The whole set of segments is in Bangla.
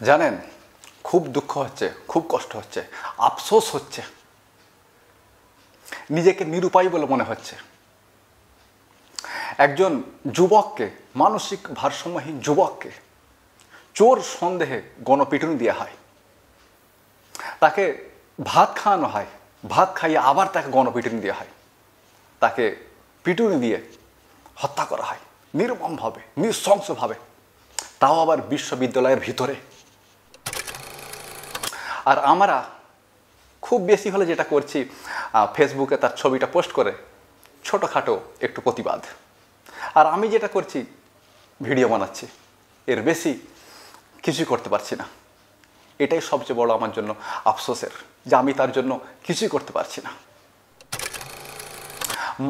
জানেন, খুব দুঃখ হচ্ছে, খুব কষ্ট হচ্ছে, আফসোস হচ্ছে, নিজেকে নিরুপায় বলে মনে হচ্ছে। একজন যুবককে, মানসিক ভারসাম্যহীন যুবককে চোর সন্দেহে গণপিটুনি দেওয়া হয়, তাকে ভাত খাওয়ানো হয়, ভাত খাইয়ে আবার তাকে গণপিটুনি দেওয়া হয়, তাকে পিটুনি দিয়ে হত্যা করা হয় নির্মমভাবে, নৃশংসভাবে, তাও আবার বিশ্ববিদ্যালয়ের ভিতরে। আর আমরা খুব বেশি হলে যেটা করছি, ফেসবুকে তার ছবিটা পোস্ট করে ছোটোখাটো একটু প্রতিবাদ। আর আমি যেটা করছি, ভিডিও বানাচ্ছি, এর বেশি কিছুই করতে পারছি না। এটাই সবচেয়ে বড় আমার জন্য আফসোসের, যে আমি তার জন্য কিছুই করতে পারছি না।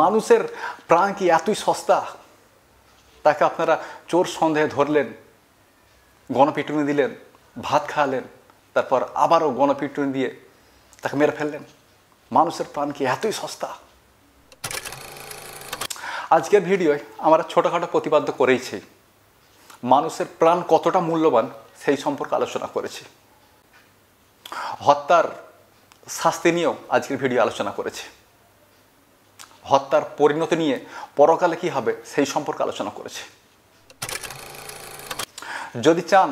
মানুষের প্রাণ কি এতই সস্তা? তাকে আপনারা চোর সন্দেহে ধরলেন, গণপিটুনি দিলেন, ভাত খাওয়ালেন, তারপর আবারও গণপিটুনি দিয়ে তাকে মেরে ফেললেন। মানুষের প্রাণ কি এতই সস্তা? আজকের ভিডিওয় আমরা ছোটোখাটো প্রতিবাদ করেইছি, মানুষের প্রাণ কতটা মূল্যবান সেই সম্পর্কে আলোচনা করেছি, হত্যার শাস্তি নিয়েও আজকের ভিডিও আলোচনা করেছি, হত্যার পরিণতি নিয়ে পরকালে কী হবে সেই সম্পর্কে আলোচনা করেছি। যদি চান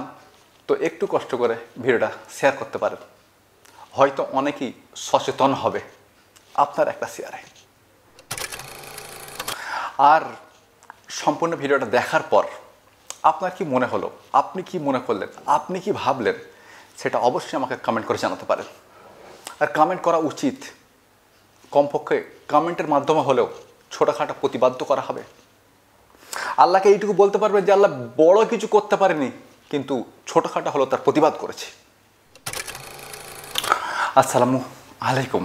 তো একটু কষ্ট করে ভিডিওটা শেয়ার করতে পারেন, হয়তো অনেকেই সচেতন হবে আপনার একটা শেয়ারে। আর সম্পূর্ণ ভিডিওটা দেখার পর আপনার কি মনে হলো, আপনি কি মনে করলেন, আপনি কি ভাবলেন, সেটা অবশ্যই আমাকে কমেন্ট করে জানাতে পারেন। আর কমেন্ট করা উচিত, কমপক্ষে কমেন্টের মাধ্যমে হলেও ছোটোখাটো প্রতিবাদ করা হবে। আল্লাহকে এইটুকু বলতে পারবেন যে আল্লাহ বড় কিছু করতে পারেনি, কিন্তু ছোটোখাটো হলেও তার প্রতিবাদ করেছি। আসসালামু আলাইকুম।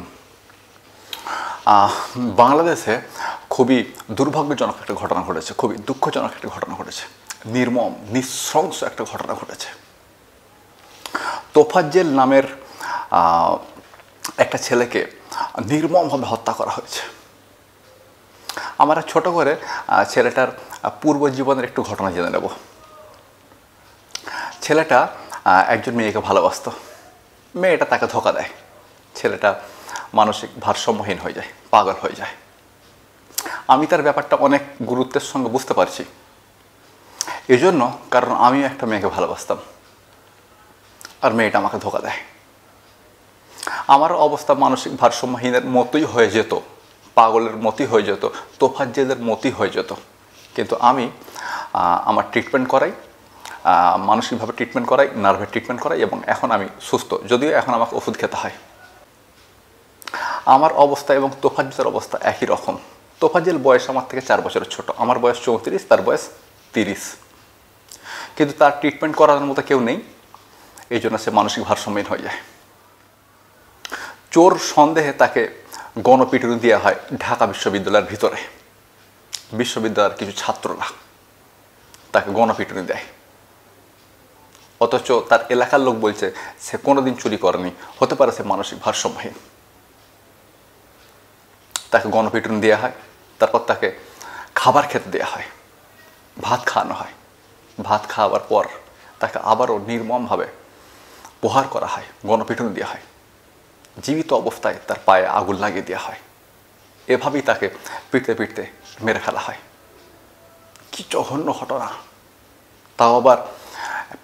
বাংলাদেশে খুবই দুর্ভাগ্যজনক একটা ঘটনা ঘটেছে, খুবই দুঃখজনক একটা ঘটনা ঘটেছে, নির্মম নৃশংস একটা ঘটনা ঘটেছে। তোফাজ্জেল নামের একটা ছেলেকে নির্মমভাবে হত্যা করা হয়েছে। আমরা ছোট করে ছেলেটার পূর্ব জীবনের একটু ঘটনা জেনে নেব। ছেলেটা একজন মেয়েকে ভালোবাসত, মেয়েটা তাকে ধোঁকা দেয়, ছেলেটা মানসিক ভারসাম্যহীন হয়ে যায়, পাগল হয়ে যায়। আমি তার ব্যাপারটা অনেক গুরুত্বের সঙ্গে বুঝতে পারছি, এজন্য কারণ আমিও একটা মেয়েকে ভালোবাসতাম, আর মেয়েটা আমাকে ধোঁকা দেয়। আমার অবস্থা মানসিক ভারসাম্যহীনের মতোই হয়ে যেত, পাগলের মতোই হয়ে যেত, তোফাজ্জেলের মতোই হয়ে যেত। কিন্তু আমি আমার ট্রিটমেন্ট করাই, মানসিকভাবে ট্রিটমেন্ট করাই, নার্ভের ট্রিটমেন্ট করাই, এবং এখন আমি সুস্থ, যদিও এখন আমাকে ওষুধ খেতে হয়। আমার অবস্থা এবং তোফাজ্জেলের অবস্থা একই রকম। তোফাজ্জেল বয়স আমার থেকে 4 বছরের ছোট, আমার বয়স 34, তার বয়স 30। কিন্তু তার ট্রিটমেন্ট করার মতো কেউ নেই, এই জন্য সে মানসিক ভারসাম্যহীন হয়ে যায়। চোর সন্দেহে তাকে গণপিটুনি দেওয়া হয় ঢাকা বিশ্ববিদ্যালয়ের ভিতরে। বিশ্ববিদ্যালয়ের কিছু ছাত্ররা তাকে গণপিটুনি দেয়, অথচ তার এলাকার লোক বলছে সে কোনোদিন চুরি করেনি, হতে পারে সে মানসিক ভারসাম্যহীন। তাকে গণপিটুনি দেওয়া হয়, তারপর তাকে খাবার খেতে দেওয়া হয়, ভাত খাওয়ানো হয়। ভাত খাওয়াবার পর তাকে আবারও নির্মমভাবে প্রহার করা হয়, গণপিটুনি দেওয়া হয়, জীবিত অবস্থায় তার পায়ে আগুন লাগিয়ে দেওয়া হয়। এভাবেই তাকে পিটতে পিটতে মেরে ফেলা হয়। কি জঘন্য ঘটনা, তাও আবার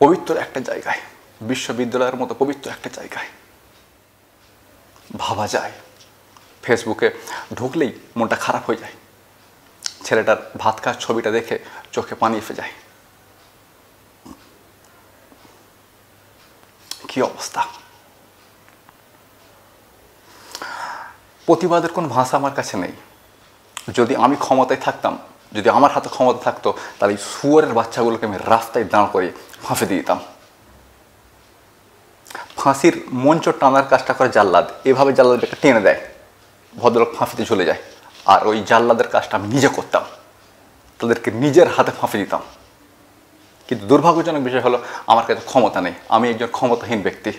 পবিত্র একটা জায়গায়, বিশ্ববিদ্যালয়ের মতো পবিত্র একটা জায়গায়। ভাবা যায়, ফেসবুকে ঢুকলেই মনটা খারাপ হয়ে যায়। ছেলেটার ভাত খাওয়ার ছবিটা দেখে চোখে পানি এসে যায়। কি অবস্থা! প্রতিবাদের কোনো ভাষা আমার কাছে নেই। যদি আমি ক্ষমতায় থাকতাম, যদি আমার হাতে ক্ষমতা থাকতো, তাহলে এই শুয়োরের বাচ্চাগুলোকে আমি রাস্তায় দাঁড় করে ফাঁসি দিয়ে দিতাম। ফাঁসির মঞ্চ টানার কাজটা করে জাল্লাদ, এভাবে জাল্লাদকে টেনে দেয়, ভদ্রলোক ফাঁসিতে চলে যায়। আর ওই জাল্লাদের কাজটা আমি নিজে করতাম, তাদেরকে নিজের হাতে ফাঁসি দিতাম। কিন্তু দুর্ভাগ্যজনক বিষয় হলো আমার কাছে ক্ষমতা নেই, আমি একজন ক্ষমতাহীন ব্যক্তি।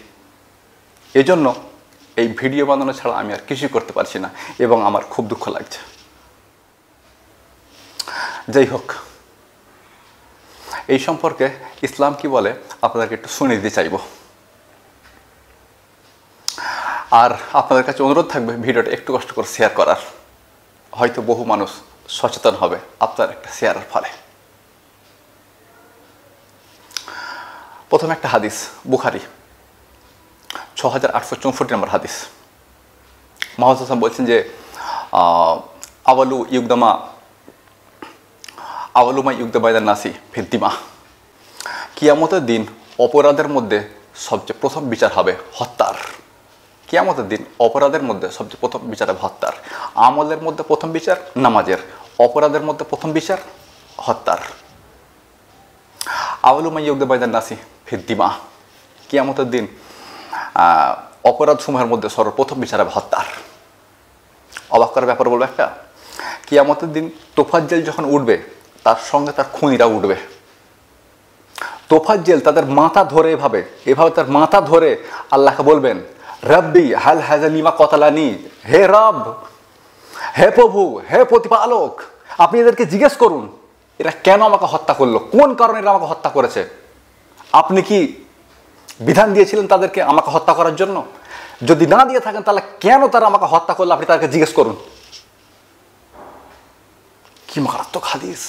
এজন্য এই ভিডিও বানানো ছাড়া আমি আর কিছুই করতে পারছি না, এবং আমার খুব দুঃখ লাগছে। যাই হোক, এই সম্পর্কে ইসলাম কি বলে আপনাদেরকে একটু শুনে দিতে চাইব। আর আপনাদের কাছে অনুরোধ থাকবে ভিডিওটা একটু কষ্ট করে শেয়ার করার, হয়তো বহু মানুষ সচেতন হবে আপনার একটা শেয়ারের ফলে। প্রথমে একটা হাদিস, বুখারী 6864 নম্বর হাদিস। মুহাম্মদ সাল্লাল্লাহু বলছেন যে আওয়ালুমা ইউগদাবাইদান নাসি ফিদ্দিমা, কিয়ামতের দিন অপরাধের মধ্যে সবচেয়ে প্রথম বিচার হবে হত্যার। কিয়ামতের দিন অপরাধের মধ্যে সবচেয়ে প্রথম বিচার হবে হত্যার। আমলের মধ্যে প্রথম বিচার নামাজের, অপরাধের মধ্যে প্রথম বিচার হত্যার। আওয়ালুমা ইউগদাবাইদান নাসি ফিদ্দিমা, কিয়ামতের দিন অপরাধ সমূহের মধ্যে সর্বপ্রথম বিচার হবে হত্যার। অবাক করার ব্যাপার বলবো একটা, কিয়ামতের দিন তোফাজ্জেল যখন উঠবে তার সঙ্গে তার খুনিরা উঠবে। তোফাজ্জেল তাদের মাথা ধরে এভাবে তার মাথা ধরে আল্লাহকে বলবেন, রব্বি হাল হাজালিমা কতালানি, হে রব, হে প্রভু, হে প্রতিপালক, আপনি এদেরকে জিজ্ঞেস করুন এরা কেন আমাকে হত্যা করলো, কোন কারণে এরা আমাকে হত্যা করেছে। আপনি কি বিধান দিয়েছিলেন তাদেরকে আমাকে হত্যা করার জন্য? যদি না দিয়ে থাকেন তাহলে কেন তারা আমাকে হত্যা করলো আপনি তাদেরকে জিজ্ঞেস করুন। কি মারাত্মক হাদিস।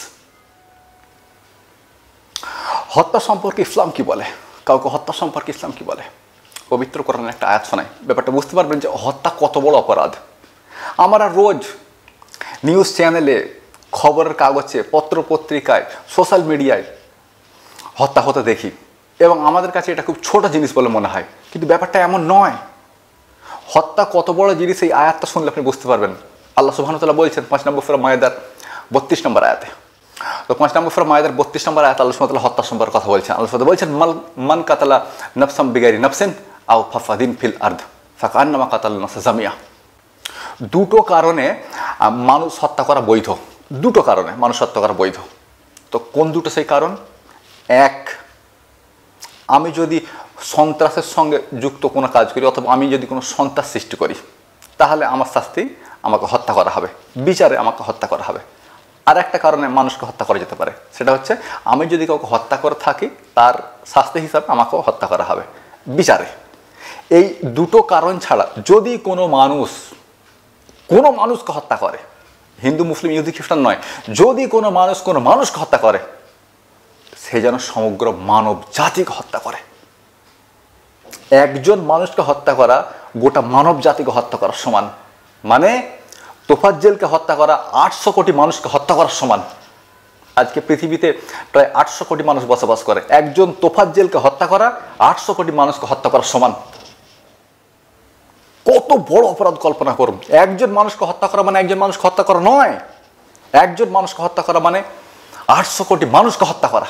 হত্যা সম্পর্কে ইসলাম কি বলে, কাউকে হত্যা সম্পর্কে ইসলাম কি বলে? পবিত্র কোরআনের একটা আয়াত শোনায়, ব্যাপারটা বুঝতে পারবেন যে হত্যা কত বড় অপরাধ। আমরা রোজ নিউজ চ্যানেলে, খবরের কাগজে, পত্র পত্রিকায়, সোশ্যাল মিডিয়ায় হত্যা হতে দেখি এবং আমাদের কাছে এটা খুব ছোট জিনিস বলে মনে হয়, কিন্তু ব্যাপারটা এমন নয়। হত্যা কত বড় জিনিস এই আয়াতটা শুনলে আপনি বুঝতে পারবেন। আল্লাহ সুবহানাহু ওয়া তাআলা বলছেন 5 নম্বর সূরা মায়েদার 32 নম্বর আয়াতে। তো 5 নম্বর সূরা মায়েদার 32 নম্বর আয়াত আল্লাহ সুবহানাহু ওয়া তাআলা হত্যা সম্পর্কে কথা বলছেন। আল্লাহ সুবহানাহু বলছেন, মান কাতালা নাফসাম বিগাইরি নাফসিন আও ফাসাদিন ফিল আরদ ফাকান্নামা কাতালা নাফসা জামিয়া। দুটো কারণে মানুষ হত্যা করা বৈধ, দুটো কারণে মানুষ হত্যা করা বৈধ। তো কোন দুটো সেই কারণ? এক, আমি যদি সন্ত্রাসের সঙ্গে যুক্ত কোনো কাজ করি অথবা আমি যদি কোনো সন্ত্রাস সৃষ্টি করি তাহলে আমার শাস্তি আমাকে হত্যা করা হবে, বিচারে আমাকে হত্যা করা হবে। আর একটা কারণে মানুষকে হত্যা করা যেতে পারে, সেটা হচ্ছে আমি যদি কাউকে হত্যা করে থাকি তার শাস্তি হিসাবে আমাকেও হত্যা করা হবে বিচারে। এই দুটো কারণ ছাড়া যদি কোনো মানুষকে হত্যা করে, হিন্দু মুসলিম ইহুদি খ্রিস্টান নয়, যদি কোনো মানুষকে হত্যা করে সে যেন সমগ্র মানব জাতিকে হত্যা করে। একজন মানুষকে হত্যা করা গোটা মানব জাতিকে হত্যা করার সমান, মানে তোফাজ্জেলকে হত্যা করা 800 কোটি মানুষকে হত্যা করার সমান। আজকে পৃথিবীতে প্রায় 800 কোটি মানুষ বসবাস করে, একজন তোফাজ্জেলকে হত্যা করা 800 কোটি মানুষকে হত্যা করার সমান। কত বড় অপরাধ কল্পনা করুন। একজন মানুষকে হত্যা করা মানে একজন মানুষকে হত্যা করা নয়, একজন মানুষকে হত্যা করা মানে 800 কোটি মানুষকে হত্যা করা।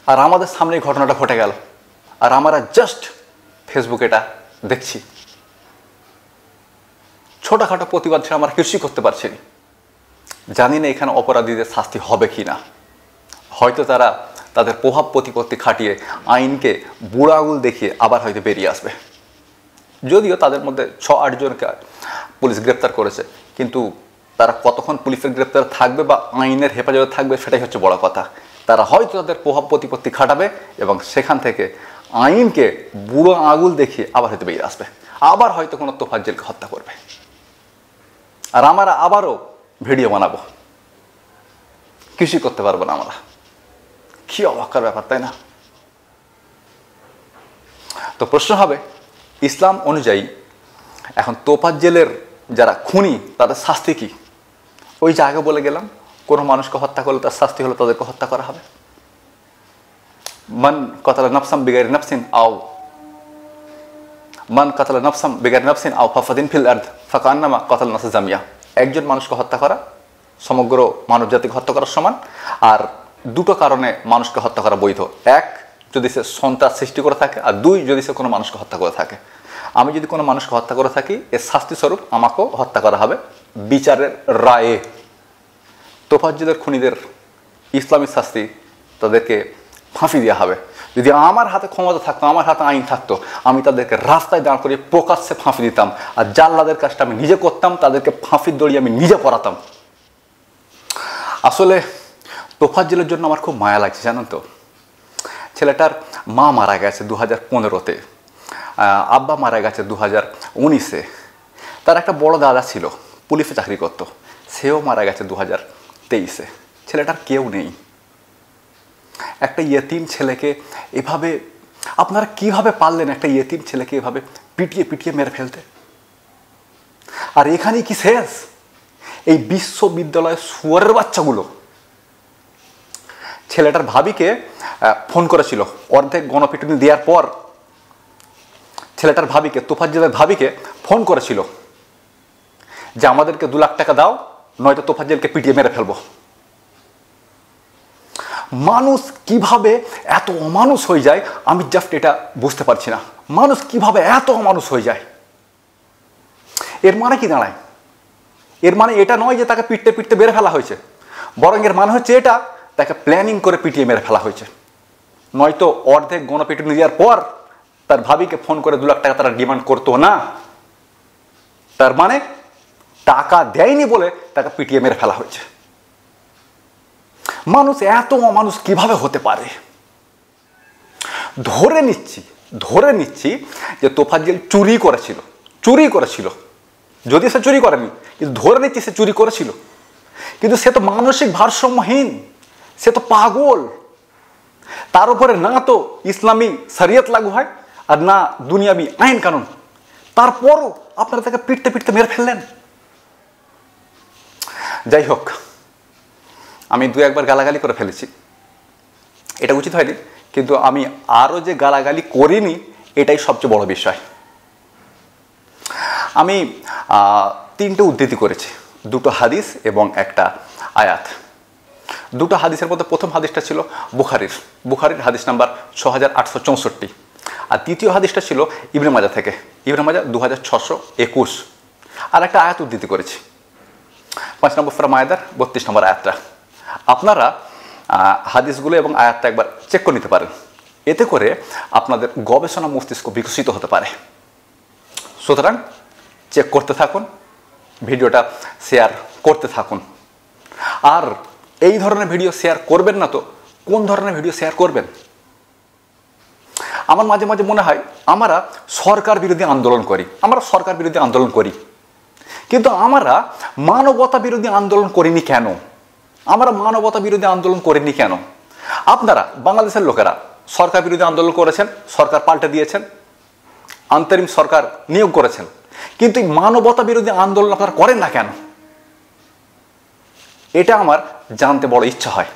আর আমাদের সামনে এই ঘটনাটা ঘটে গেল আর আমরা জাস্ট ফেসবুকে এটা দেখছি। ছোটখাটো প্রতিবাদ ছাড়া আমরা কিছুই করতে পারছি না। জানি না এখানে অপরাধীদের শাস্তি হবে কি না, হয়তো তারা তাদের প্রভাব প্রতিপত্তি খাটিয়ে আইনকে বুড়ো আঙুল দেখিয়ে আবার হয়তো বেরিয়ে আসবে। যদিও তাদের মধ্যে 6-8 জনকে পুলিশ গ্রেপ্তার করেছে, কিন্তু তারা কতক্ষণ পুলিশের গ্রেপ্তার থাকবে বা আইনের হেফাজতে থাকবে সেটাই হচ্ছে বড় কথা। তারা হয়তো তাদের প্রভাব প্রতিপত্তি খাটাবে এবং সেখান থেকে আইনকে বুড়ো আঙুল দেখিয়ে আবার হয়তো বেরিয়ে আসবে, আবার হয়তো কোনো তোফাজ্জেলকে হত্যা করবে আর আমরা আবারও ভিডিও বানাবো, কিছুই করতে পারবো না আমরা। কি অবাক্কার ব্যাপার, তাই না? তো প্রশ্ন হবে ইসলাম অনুযায়ী এখন তোফাজ্জেলের যারা খুনি তাদের শাস্তি কি? ওই যে আগে বলে গেলাম, কোনো মানুষকে হত্যা করলে তার শাস্তি হলো তাদেরকে হত্যা করা হবে। মান কাতালা নাফসাম বিগাইরি নাফসিন আও ফাসাদিন ফিল আরদ ফাকান্নামা কাতালা নাফসা জামিয়া। একজন মানুষকে হত্যা করা সমগ্র মানব জাতিকে হত্যা করার সমান। আর দুটো কারণে মানুষকে হত্যা করা বৈধ, এক যদি সে সন্ত্রাস সৃষ্টি করে থাকে, আর দুই যদি সে কোনো মানুষকে হত্যা করে থাকে। আমি যদি কোনো মানুষকে হত্যা করে থাকি এর শাস্তি স্বরূপ আমাকেও হত্যা করা হবে বিচারের রায়ে। তোফাজ্জেলের খুনিদের ইসলামী শাস্তি, তাদেরকে ফাঁসি দেওয়া হবে। যদি আমার হাতে ক্ষমতা থাকতো, আমার হাতে আইন থাকতো, আমি তাদেরকে রাস্তায় দাঁড় করিয়ে প্রকাশ্যে ফাঁসি দিতাম, আর জাল্লাদের কাজটা আমি নিজে করতাম, তাদেরকে ফাঁসির দড়ি আমি নিজে পড়াতাম। আসলে তোফাজ্জলের জন্য আমার খুব মায়া লাগছে, জানেন তো। ছেলেটার মা মারা গেছে 2015-তে, আব্বা মারা গেছে 2019-এ। তার একটা বড় দাদা ছিল, পুলিশে চাকরি করতো, সেও মারা গেছে 2023-এ। ছেলেটার কেউ নেই। একটা ইয়েতিম ছেলেকে এভাবে আপনারা কিভাবে পারলেন একটা ইয়েতিম ছেলেকে এভাবে পিটিয়ে পিটিয়ে মেরে ফেলতে? আর এখানেই কি শেষ? এই বিশ্ববিদ্যালয়ের শুয়োরের বাচ্চাগুলো ছেলেটার ভাবিকে ফোন করেছিল অর্ধেক গণপিটুনি দেওয়ার পর। ছেলেটার ভাবিকে, তোফাজ্জলের ভাবিকে ফোন করেছিল যে আমাদেরকে 2 লাখ টাকা দাও, নয়তো তোফাজ্জলকে পিটিয়ে মেরে ফেলবো। মানুষ কিভাবে এত অমানুষ হয়ে যায় আমি জাস্ট এটা বুঝতে পারছি না। মানুষ কিভাবে এত অমানুষ হয়ে যায়? এর মানে কি দাঁড়ায়? এর মানে এটা নয় যে তাকে পিটতে পিটতে মেরে ফেলা হয়েছে, বরং এর মানে হচ্ছে এটা তাকে প্ল্যানিং করে পিটিয়ে মেরে ফেলা হয়েছে। নয়তো অর্ধেক গণপিটুনি দেওয়ার পর তার ভাবিকে ফোন করে 2 লাখ টাকা তারা ডিমান্ড করতো না। তার মানে টাকা দেয়নি বলে তাকে পিটিয়ে মেরে ফেলা হয়েছে। মানুষ এত অমানুষ কিভাবে হতে পারে? ধরে নিচ্ছি যে তোফাজ্জল চুরি করেছিল। যদি সে চুরি করেনি, কিন্তু ধরে নিচ্ছি সে চুরি করেছিল। কিন্তু সে তো মানসিক ভারসাম্যহীন, সে তো পাগল। তার উপরে না তো ইসলামী শরিয়ত লাগু হয় আর না দুনিয়াবি আইন কানুন। তারপরও আপনারা তাকে পিটতে পিটতে মেরে ফেললেন। যাই হোক, আমি 2-1 গালাগালি করে ফেলেছি, এটা উচিত হয়নি, কিন্তু আমি আরও যে গালাগালি করিনি এটাই সবচেয়ে বড় বিষয়। আমি 3টে উদ্ধৃতি করেছি, 2টো হাদিস এবং একটা আয়াত। 2টো হাদিসের মধ্যে প্রথম হাদিসটা ছিল বুখারীর হাদিস নাম্বার 6864, আর দ্বিতীয় হাদিসটা ছিল ইবনে মাজা থেকে, ইবনে মাজা 2621। আর একটা আয়াত উদ্ধৃতি করেছি, 5 নম্বর সূরা মায়েদার 32 নম্বর আয়াতটা। আপনারা হাদিসগুলো এবং আয়াতটা একবার চেক করে নিতে পারেন, এতে করে আপনাদের গবেষণা মস্তিষ্ক বিকশিত হতে পারে। সুতরাং চেক করতে থাকুন, ভিডিওটা শেয়ার করতে থাকুন। আর এই ধরনের ভিডিও শেয়ার করবেন না তো কোন ধরনের ভিডিও শেয়ার করবেন? আমার মাঝে মাঝে মনে হয় আমরা সরকার বিরোধী আন্দোলন করি, কিন্তু আমরা মানবতা বিরোধী আন্দোলন করিনি কেন? আপনারা বাংলাদেশের লোকেরা সরকার বিরোধী আন্দোলন করেছেন, সরকার পাল্টে দিয়েছেন, অন্তরিম সরকার নিয়োগ করেছেন, কিন্তু এই মানবতা বিরোধী আন্দোলন আপনারা করেন না কেন? এটা আমার জানতে বড় ইচ্ছা হয়।